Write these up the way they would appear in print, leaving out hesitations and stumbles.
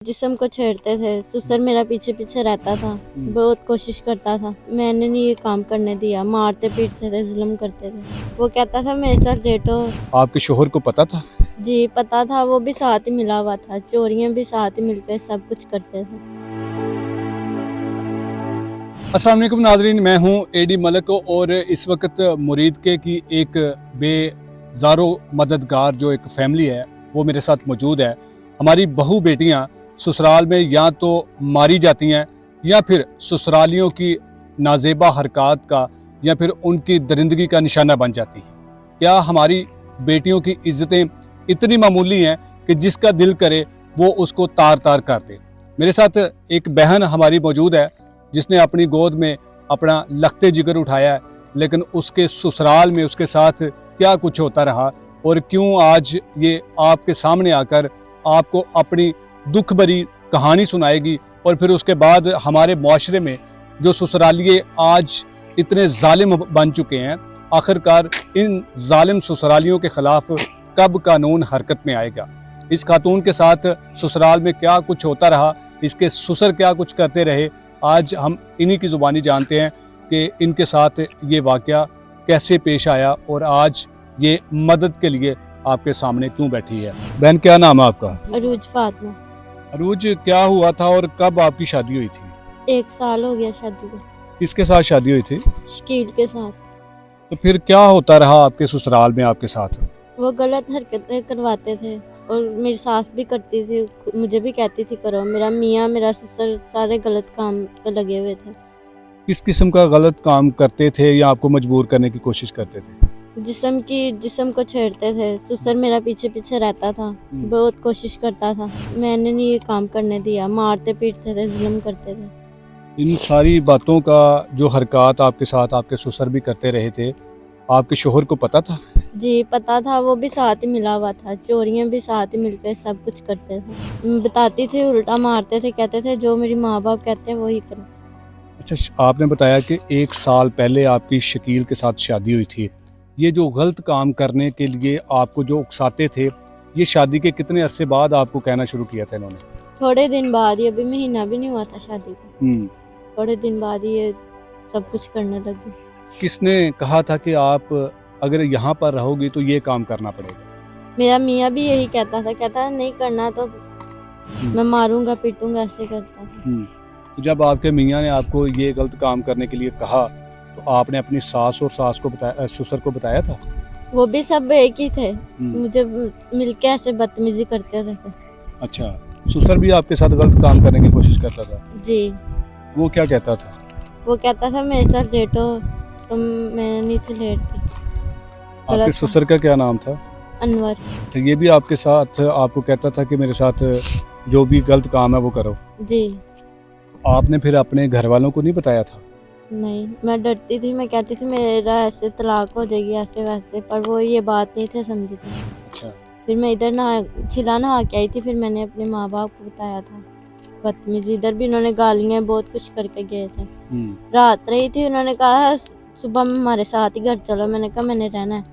जिस्म को छेड़ते थे। ससुर मेरा पीछे पीछे रहता था, बहुत कोशिश करता था। मैंने नहीं ये काम करने दिया, मारते पीटते थे, जुल्म करते थे। वो कहता था मेरे साथ लेटो। आपके शोहर को पता था? जी पता था, वो भी साथ ही मिला हुआ था, चोरियां भी साथ ही मिलकर सब कुछ करते थे। अस्सलाम वालेकुम नाज़रीन, मैं हूं एडी मलिक और इस वक्त मुरीद के की एक बेजारो मददगार जो एक फैमिली है वो मेरे साथ मौजूद है। हमारी बहू बेटियां ससुराल में या तो मारी जाती हैं या फिर ससुरालियों की नाजेबा हरकत का या फिर उनकी दरिंदगी का निशाना बन जाती हैं। क्या हमारी बेटियों की इज्जतें इतनी मामूली हैं कि जिसका दिल करे वो उसको तार तार कर दे? मेरे साथ एक बहन हमारी मौजूद है जिसने अपनी गोद में अपना लखते जिगर उठाया है, लेकिन उसके ससुराल में उसके साथ क्या कुछ होता रहा और क्यों आज ये आपके सामने आकर आपको अपनी दुख भरी कहानी सुनाएगी। और फिर उसके बाद हमारे मुआशरे में जो ससुरालिये आज इतने जालिम बन चुके हैं, आखिरकार इन जालिम ससुरालियों के खिलाफ कब कानून हरकत में आएगा। इस खातून के साथ ससुराल में क्या कुछ होता रहा, इसके ससुर क्या कुछ करते रहे, आज हम इन्हीं की ज़ुबानी जानते हैं कि इनके साथ ये वाक़या कैसे पेश आया और आज ये मदद के लिए आपके सामने क्यों बैठी है। बहन, क्या नाम है आपका? अरूज फातिमा। अरूज, क्या हुआ था और कब आपकी शादी हुई थी? 1 साल हो गया शादी को। किसके साथ शादी हुई थी? शकील के साथ। तो फिर क्या होता रहा आपके ससुराल में आपके साथ? वो गलत हरकतें करवाते थे और मेरी सास भी करती थी, मुझे भी कहती थी करो। मेरा मियाँ मेरा ससुर सारे गलत काम पे लगे हुए थे। किस किस्म का गलत काम करते थे या आपको मजबूर करने की कोशिश करते थे? जिस्म को छेड़ते थे। ससुर मेरा पीछे पीछे रहता था, बहुत कोशिश करता था। मैंने नहीं ये काम करने दिया, मारते पीटते थे, जुल्म करते थे। इन सारी बातों का जो हरकत आपके साथ आपके ससुर भी करते रहे थे, आपके शोहर को पता था? जी पता था, वो भी साथ ही मिला हुआ था, चोरियां भी साथ ही मिलकर सब कुछ करते थे। बताती थी, उल्टा मारते थे, कहते थे जो मेरी माँ बाप कहते हैं वही करो। अच्छा, आपने बताया कि 1 साल पहले आपकी शकील के साथ शादी हुई थी। ये जो गलत काम करने के लिए आपको जो उकसाते थे, ये शादी के कितने अरसे बाद आपको कहना शुरू किया था इन्होंने? थोड़े दिन बाद, ये अभी महीना भी नहीं हुआ था शादी को, थोड़े दिन बाद ये सब कुछ करने लगी। किसने कहा था कि आप अगर यहाँ पर रहोगी तो ये काम करना पड़ेगा? मेरा मियाँ भी यही कहता था, कहता नहीं करना तो मैं मारूंगा पीटूंगा, ऐसे करता था। तो जब आपके मियाँ ने आपको ये गलत काम करने के लिए कहा तो आपने अपनी सास और सास को बताया, ससुर को बताया था? वो भी सब एक ही थे, मुझे मिलके ऐसे बदतमीजी करते थे। अच्छा, ससुर भी आपके साथ गलत काम करने की कोशिश करता था? जी। वो क्या कहता था? वो कहता था मेरे साथ लेटो, तो मैं नहीं थी लेटती। आपके ससुर का क्या नाम था? अनवर। अच्छा, ये भी आपके साथ आपको कहता था कि मेरे साथ जो भी गलत काम है वो करो? जी। आपने फिर अपने घर वालों को नहीं बताया था? नहीं, मैं डरती थी, मैं कहती थी मेरा ऐसे तलाक हो जाएगी ऐसे वैसे, पर वो ये बात नहीं थे समझी थी। अच्छा। फिर मैं इधर छिला नहा के आई थी, फिर मैंने अपने माँ बाप को बताया था बदतमीजी। इधर भी उन्होंने गालियाँ बहुत कुछ करके गए थे। रात रही थी, उन्होंने कहा सुबह हमारे साथ ही घर चलो। मैंने कहा मैंने रहना है,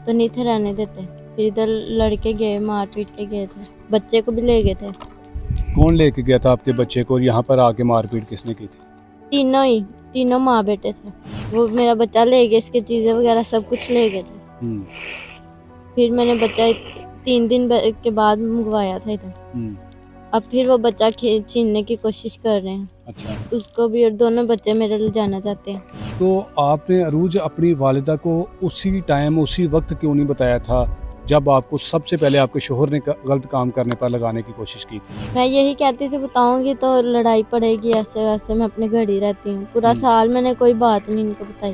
तो नहीं थे रहने देते। फिर इधर लड़के गए, मार पीट के गए थे, बच्चे को भी ले गए थे। कौन लेके गया था आपके बच्चे को? यहाँ पर आके मारपीट किसने की थी? तीनों माँ बेटे थे। वो मेरा बच्चा ले गए, इसकी चीजें वगैरह सब कुछ ले गए थे। फिर मैंने बच्चा 3 दिन के बाद मंगवाया था इधर। अब फिर वो बच्चा छीनने की कोशिश कर रहे हैं। अच्छा। उसको भी, और दोनों बच्चे मेरे ले जाना चाहते हैं। तो आपने अरूज अपनी वालिदा को उसी टाइम उसी वक्त क्यों नहीं बताया था जब आपको सबसे पहले आपके शोहर ने गलत काम करने पर लगाने की कोशिश की थी? मैं यही कहती थी बताऊंगी तो लड़ाई पड़ेगी, ऐसे वैसे मैं अपने घर ही रहती हूँ। पूरा साल मैंने कोई बात नहीं इनको बताई,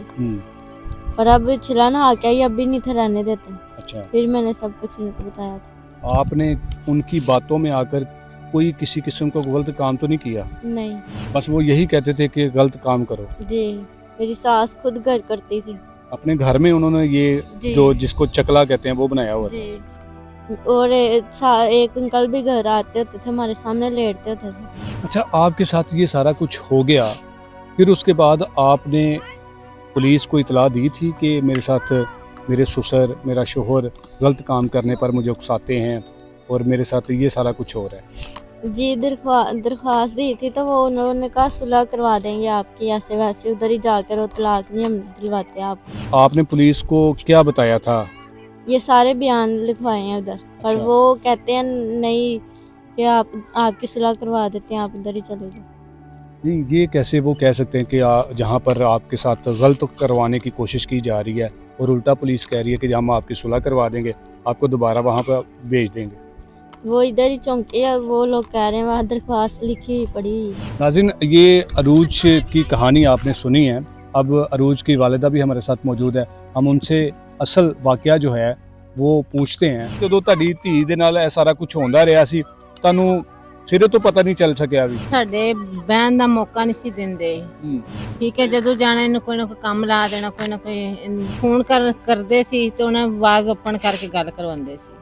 पर अब छिला नहा के आई, अब भी नहीं थे रहने देते। अच्छा। फिर मैंने सब कुछ इनको बताया था। आपने उनकी बातों में आकर कोई किसी किस्म का गलत काम तो नहीं किया? नहीं, बस वो यही कहते थे कि गलत काम करो? जी। मेरी सास खुद घर करती थी अपने घर में, उन्होंने ये जो जिसको चकला कहते हैं वो बनाया हुआ था? जी। और एक अंकल भी घर आते होते थे, हमारे सामने लेटते होते थे। अच्छा, आपके साथ ये सारा कुछ हो गया, फिर उसके बाद आपने पुलिस को इतला दी थी कि मेरे साथ मेरे ससुर मेरा शोहर गलत काम करने पर मुझे उकसाते हैं और मेरे साथ ये सारा कुछ हो रहा है? जी दरख्वास्त दी थी, तो वो उन्होंने कहा सुलह करवा देंगे आपकी, ऐसे वैसे उधर ही जाकर, वो तलाक नहीं हम दिलवाते आपको। आपने पुलिस को क्या बताया था? ये सारे बयान लिखवाए हैं उधर, और अच्छा। वो कहते हैं नहीं कि आपकी सुलह करवा देते हैं, आप उधर ही चले जाओ। नहीं, ये कैसे वो कह सकते हैं कि जहाँ पर आपके साथ गलत करवाने की कोशिश की जा रही है और उल्टा पुलिस कह रही है कि हम आपकी सुलह करवा देंगे, आपको दोबारा वहाँ पर भेज देंगे। वो इधर ही चौंके है, वो लोग कह रहे हैं वहाँ दरख्वास्त लिखी हुई पड़ी हुई है। नाज़रीन, ये अरूज की कहानी आपने सुनी है। अब अरूज की वालिदा भी हमारे साथ मौजूद है, हम उनसे असल वाकया जो है वो पूछते हैं। ਜਦੋਂ ਤੁਹਾਡੀ ਧੀ ਦੇ ਨਾਲ ਇਹ ਸਾਰਾ ਕੁਝ ਹੁੰਦਾ ਰਿਹਾ ਸੀ, ਤੁਹਾਨੂੰ ਸਿਰੇ ਤੋਂ ਪਤਾ ਨਹੀਂ ਚੱਲ ਸਕਿਆ ਵੀ? ਸਾਡੇ ਬਹਿਣ ਦਾ ਮੌਕਾ ਨਹੀਂ ਸੀ ਦਿੰਦੇ। ਠੀਕ ਹੈ, ਜਦੋਂ ਜਾਣਾ ਇਹਨੂੰ ਕੋਈ ਨਾ ਕੋਈ ਕੰਮ ਲਾ ਦੇਣਾ, ਕੋਈ ਨਾ ਕੋਈ ਫੋਨ ਕਰਦੇ ਸੀ ਤੇ ਉਹਨਾਂ ਆਵਾਜ਼ ਓਪਨ ਕਰਕੇ ਗੱਲ ਕਰਵਾਉਂਦੇ ਸੀ।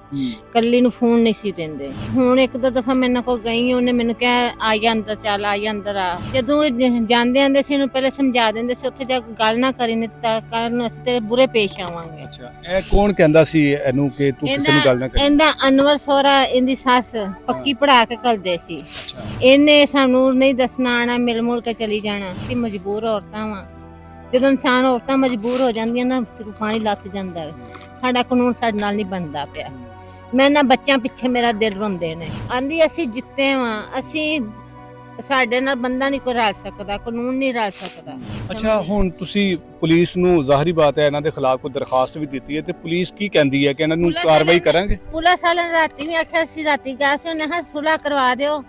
ਕੱਲੀ ਨੂੰ ਫੋਨ ਨਹੀਂ ਸੀ ਦਿੰਦੇ। ਹੁਣ ਇੱਕ ਦੋ ਦਫਾ ਮੇਰੇ ਨਾਲ ਕੋਈ ਗਈ, ਉਹਨੇ ਮੈਨੂੰ ਕਿਹਾ ਆ ਜਾ ਅੰਦਰ, ਚੱਲ ਆ ਜਾ ਅੰਦਰ ਆ। ਜਦੋਂ ਜਾਂਦੇ ਆਂਦੇ ਸੀ ਇਹਨੂੰ ਪਹਿਲੇ ਸਮਝਾ ਦਿੰਦੇ ਸੀ, ਉੱਥੇ ਜਾ ਕੇ ਗੱਲ ਨਾ ਕਰੀ, ਨਹੀਂ ਤਾਂ ਕੱਲ ਨੂੰ ਅਸੀਂ ਤੇਰੇ ਬੁਰੇ ਪੇਸ਼ ਆਵਾਂਗੇ। ਅੱਛਾ, ਇਹ ਕੌਣ ਕਹਿੰਦਾ ਸੀ ਇਹਨੂੰ ਕਿ ਤੂੰ ਕਿਸੇ ਨੂੰ ਗੱਲ ਨਾ ਕਰੀ? ਇਹਦਾ ਅਨਵਰ ਸੋਹਰਾ, ਇਹਦੀ ਸੱਸ ਪੱਕੀ ਪੜਾ ਕੇ ਕਰਦੇ ਸੀ। ਅੱਛਾ। ਇਹਨੇ ਸਾਨੂੰ ਨਹੀਂ ਦੱਸਣਾ, ਆਣਾ ਮਿਲ ਮੁਲ ਕੇ ਚਲੀ ਜਾਣਾ। ਅਸੀਂ ਮਜਬੂਰ ਔਰਤਾਂ ਵਾਂ, ਜਦੋਂ ਇਨਸਾਨ ਔਰਤਾਂ ਮਜਬੂਰ ਹੋ ਜਾਂਦੀਆਂ ਨਾ, ਸਿਰਫ ਪਾਣੀ ਲੱਥ ਜਾਂਦਾ ਹੈ। ਸਾਡਾ ਕਾਨੂੰਨ ਸਾਡੇ ਨਾਲ ਨਹੀਂ ਬਣਦਾ ਪਿਆ। ਮੈਂ ਨਾ ਬੱਚਿਆਂ ਪਿੱਛੇ ਮੇਰਾ ਦਿਲ ਰੋਂਦੇ ਨੇ। ਆਂਦੀ ਅਸੀਂ ਜਿੱਤੇ ਵਾਂ, ਅਸੀਂ ਸਾਡੇ ਨਾਲ ਬੰਦਾ ਨਹੀਂ ਕੋਈ ਰਲ ਸਕਦਾ, ਕਾਨੂੰਨ ਨਹੀਂ ਰਲ ਸਕਦਾ। ਅੱਛਾ, ਹੁਣ ਤੁਸੀਂ ਪੁਲਿਸ ਨੂੰ, ਜ਼ਾਹਰੀ ਬਾਤ ਹੈ, ਇਹਨਾਂ ਦੇ ਖਿਲਾਫ ਕੋਈ ਦਰਖਾਸਤ ਵੀ ਦਿੱਤੀ ਹੈ ਤੇ ਪੁਲਿਸ ਕੀ ਕਹਿੰਦੀ ਹੈ ਕਿ ਇਹਨਾਂ ਨੂੰ ਪੁਲਿਸ ਕਾਰਵਾਈ ਵਾਲੇ- ਕਰਾਂਗੇ? ਪੁਲਿਸ ਵਾਲਿਆਂ ਨੇ ਰਾਤੀ ਵੀ ਆਖਿਆ, ਅਸੀਂ ਰਾਤੀ ਗਿਆ ਸੀ, ਉਹਨੇ ਹਾਂ ਸੁਲ੍ਹਾ ਕਰਵਾ ਦਿਓ,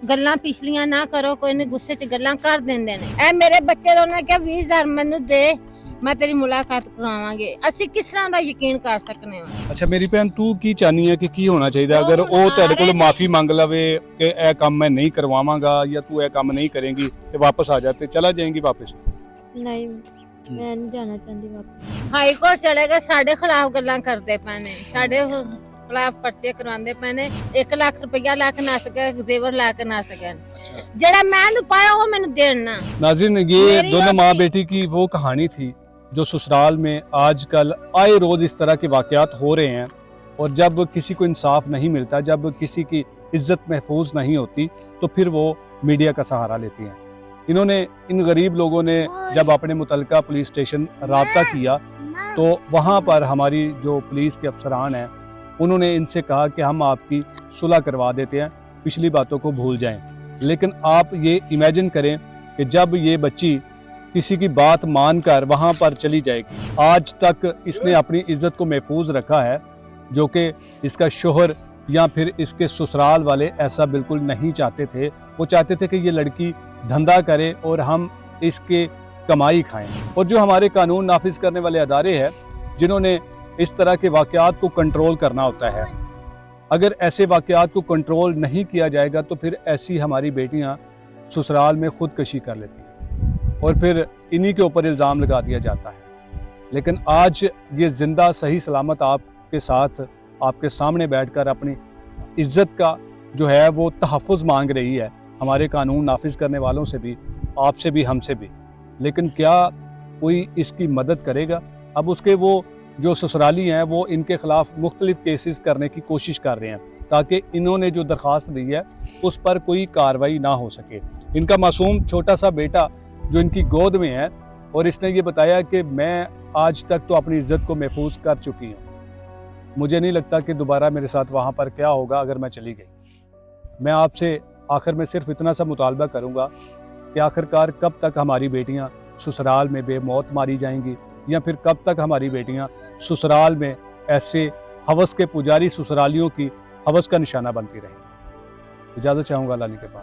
ਗੱਲਾਂ ਪਿਛਲੀਆਂ ਨਾ ਕਰੋ। ਕੋਈ ਨਹੀਂ, ਗੁੱਸੇ 'ਚ ਗੱਲਾਂ ਕਰ ਦਿੰਦੇ ਨੇ। ਇਹ ਮੇਰੇ ਬੱਚੇ ਦਾ ਉਹਨੇ ਕਿਹਾ 20,000 ਮੈਨੂੰ ਦੇ, ਮੈਂ ਤੇਰੀ ਮੁਲਾਕਾਤ ਕਰਵਾਵਾਂਗੇ। ਅਸੀਂ ਕਿਸ ਤਰ੍ਹਾਂ ਦਾ ਯਕੀਨ ਕਰ ਸਕਨੇ ਹਾਂ? ਅੱਛਾ ਮੇਰੀ ਭੈਣ, ਤੂੰ ਕੀ ਚਾਹਨੀ ਹੈ ਕਿ ਕੀ ਹੋਣਾ ਚਾਹੀਦਾ ਅਗਰ ਉਹ ਉਹ ਤੁਹਾਡੇ ਕੋਲ ਸਾਰੇ- ਮਾਫੀ ਮੰਗ ਲਵੇ ਕਿ ਇਹ ਕੰਮ ਮੈਂ ਨਹੀਂ ਕਰਵਾਵਾਂਗਾ ਜਾਂ ਤੂੰ ਇਹ ਕੰਮ ਨਹੀਂ ਕਰੇਂਗੀ ਤੇ ਵਾਪਸ ਆ ਜਾ ਤੇ ਚਲਾ ਜਾਏਂਗੀ ਵਾਪਸ? नहीं मैं नहीं जाना चाहती वापस। ਹਾਈ ਕੋਰਟ ਚਲੇ ਗਏ, ਸਾਡੇ ਖਿਲਾਫ ਗੱਲਾਂ ਕਰਦੇ ਪਏ ਨੇ, ਸਾਡੇ ਖਿਲਾਫ ਪਰਚੇ ਕਰਵਾਉਂਦੇ ਪਏ ਨੇ। 1 ਲੱਖ ਰੁਪਇਆ ਲਾ ਕੇ ਨੱਸ ਗਏ, ਜ਼ੇਵਰ ਲਾ ਕੇ ਨੱਸ ਗਏ। ਜਿਹੜਾ ਮੈਂ ਨੂੰ ਪਾਇਆ ਉਹ ਮੈਨੂੰ ਦੇਣ ਨਾ। नाज़रीन, ये मेरी दोनों और माँ की- बेटी की वो कहानी थी जो ससुराल में आजकल आए रोज इस तरह के वाकयात हो रहे हैं। और जब किसी को इंसाफ नहीं मिलता, जब किसी की इज्जत महफूज नहीं होती, तो फिर वो मीडिया का सहारा लेती हैं। इन्होंने, इन गरीब लोगों ने जब अपने मुतलका पुलिस स्टेशन राब्ता किया तो वहाँ पर हमारी जो पुलिस के अफसरान हैं उन्होंने इनसे कहा कि हम आपकी सुलह करवा देते हैं, पिछली बातों को भूल जाएं। लेकिन आप ये इमेजिन करें कि जब ये बच्ची किसी की बात मानकर वहाँ पर चली जाएगी, आज तक इसने अपनी इज्जत को महफूज रखा है, जो कि इसका शोहर या फिर इसके ससुराल वाले ऐसा बिल्कुल नहीं चाहते थे। वो चाहते थे कि ये लड़की धंधा करे और हम इसके कमाई खाएं। और जो हमारे कानून नाफिज करने वाले अदारे हैं जिन्होंने इस तरह के वाकयात को कंट्रोल करना होता है, अगर ऐसे वाकयात को कंट्रोल नहीं किया जाएगा तो फिर ऐसी हमारी बेटियां ससुराल में खुदकशी कर लेती हैं और फिर इन्हीं के ऊपर इल्ज़ाम लगा दिया जाता है। लेकिन आज ये ज़िंदा सही सलामत आपके साथ, आपके सामने बैठकर अपनी इज्जत का जो है वो तहफ़्फ़ुज़ मांग रही है, हमारे कानून नाफिज करने वालों से भी, आपसे भी, हमसे भी। लेकिन क्या कोई इसकी मदद करेगा? अब उसके वो जो ससुराली हैं वो इनके ख़िलाफ़ मुख्तलिफ़ केसेस करने की कोशिश कर रहे हैं ताकि इन्होंने जो दरख्वास्त दी है उस पर कोई कार्रवाई ना हो सके। इनका मासूम छोटा सा बेटा जो इनकी गोद में है, और इसने ये बताया कि मैं आज तक तो अपनी इज्जत को महफूज कर चुकी हूँ, मुझे नहीं लगता कि दोबारा मेरे साथ वहाँ पर क्या होगा अगर मैं चली गई। मैं आपसे आखिर में सिर्फ इतना सा मुतालबा करूँगा कि आखिरकार कब तक हमारी बेटियाँ ससुराल में बेमौत मारी जाएंगी, या फिर कब तक हमारी बेटियाँ ससुराल में ऐसे हवस के पुजारी ससुरालियों की हवस का निशाना बनती रहेंगी। इजाज़त चाहूँगा लाली के पास।